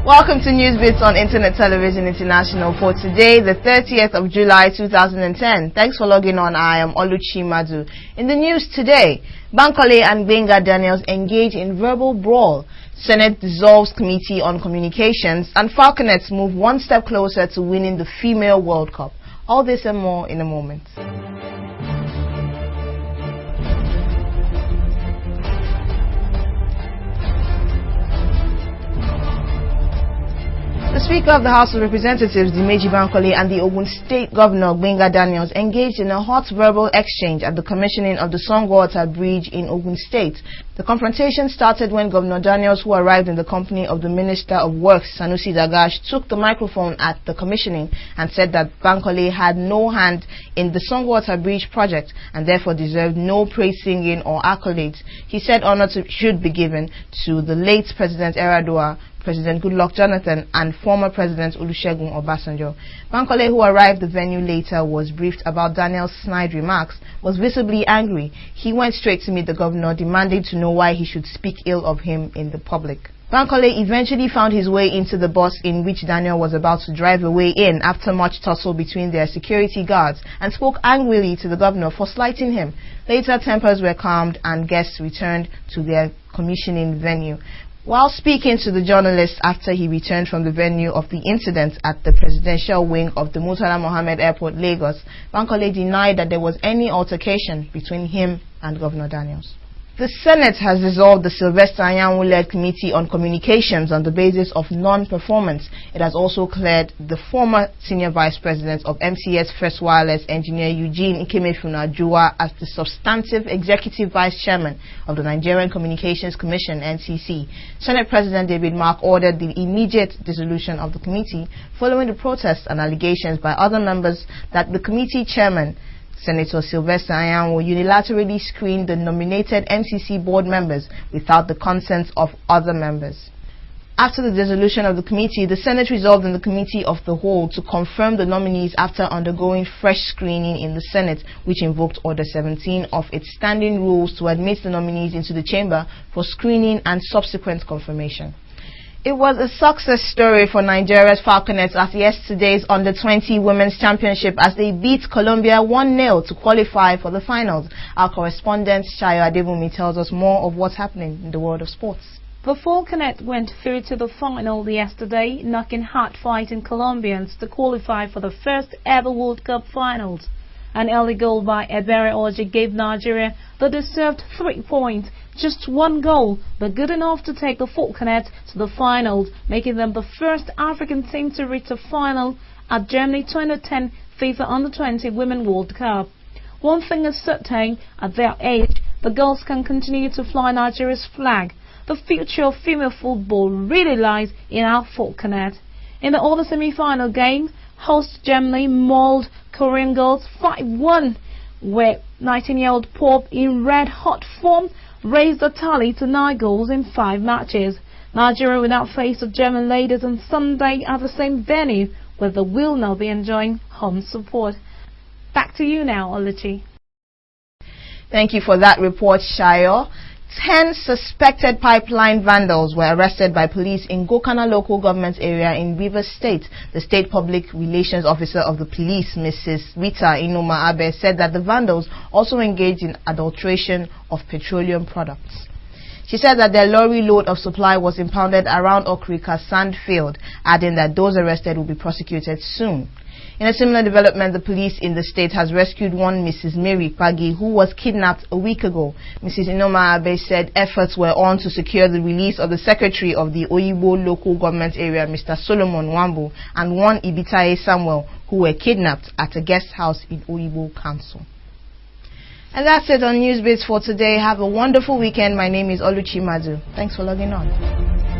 Welcome to Newsbits on Internet Television International for today, the 30th of July 2010. Thanks for logging on. I am Oluchi Madu. In the news today, Bankole and Gbenga Daniels engage in verbal brawl. Senate dissolves Committee on Communications, and Falconets move one step closer to winning the Female World Cup. All this and more in a moment. The Speaker of the House of Representatives, Dimeji Bankole, and the Ogun State Governor, Gbenga Daniels, engaged in a hot verbal exchange at the commissioning of the Songwater Bridge in Ogun State. The confrontation started when Governor Daniels, who arrived in the company of the Minister of Works, Sanusi Dagash, took the microphone at the commissioning and said that Bankole had no hand in the Songwater Bridge project and therefore deserved no praise singing or accolades. He said honor should be given to the late President Eradua, President Goodluck Jonathan, and former President Olusegun Obasanjo. Bankole, who arrived the venue later, was briefed about Daniel's snide remarks, was visibly angry. He went straight to meet the governor, demanding to know why he should speak ill of him in the public. Bankole eventually found his way into the bus in which Daniel was about to drive away in after much tussle between their security guards and spoke angrily to the governor for slighting him. Later, tempers were calmed and guests returned to their commissioning venue. While speaking to the journalists after he returned from the venue of the incident at the presidential wing of the Murtala Mohammed Airport, Lagos, Bankole denied that there was any altercation between him and Governor Daniels. The Senate has dissolved the Sylvester Anyanwu-led Committee on Communications on the basis of non-performance. It has also cleared the former Senior Vice President of MCS First Wireless Engineer Eugene Ikemefuna-Juwa as the substantive Executive Vice Chairman of the Nigerian Communications Commission, NCC. Senate President David Mark ordered the immediate dissolution of the committee following the protests and allegations by other members that the committee chairman, Senator Sylvester Anyanwu, unilaterally screened the nominated NCC board members without the consent of other members. After the dissolution of the committee, the Senate resolved in the Committee of the Whole to confirm the nominees after undergoing fresh screening in the Senate, which invoked Order 17 of its standing rules to admit the nominees into the chamber for screening and subsequent confirmation. It was a success story for Nigeria's Falconets at yesterday's Under-20 Women's Championship as they beat Colombia 1-0 to qualify for the finals. Our correspondent Shayo Adebumi tells us more of what's happening in the world of sports. The Falconets went through to the final yesterday, knocking hard-fighting Colombians to qualify for the first ever World Cup finals. An early goal by Ebere Orji gave Nigeria the deserved 3 points, just one goal, but good enough to take the Falconets to the finals, making them the first African team to reach the final at Germany 2010 FIFA Under-20 Women World Cup. One thing is certain, at their age, the girls can continue to fly Nigeria's flag. The future of female football really lies in our Falconets. In the other semi-final game, host Germany mauled Korean girls 5-1, where 19-year-old Pope, in red-hot form, raised the tally to 9 goals in 5 matches. Nigeria will now face the German ladies on Sunday at the same venue, where they will now be enjoying home support. Back to you now, Oluchi. Thank you for that report, Shayo. 10 suspected pipeline vandals were arrested by police in Gokana local government area in Rivers State. The State Public Relations Officer of the police, Mrs. Rita Inoma Abe, said that the vandals also engaged in adulteration of petroleum products. She said that their lorry load of supply was impounded around Okrika Sandfield, adding that those arrested will be prosecuted soon. In a similar development, the police in the state has rescued one Mrs. Mary Pagi, who was kidnapped a week ago. Mrs. Inoma Abe said efforts were on to secure the release of the secretary of the Oyibo local government area, Mr. Solomon Wambu, and one Ibitaye Samuel, who were kidnapped at a guest house in Oyibo Council. And that's it on Newsbits for today. Have a wonderful weekend. My name is Oluchi Madu. Thanks for logging on.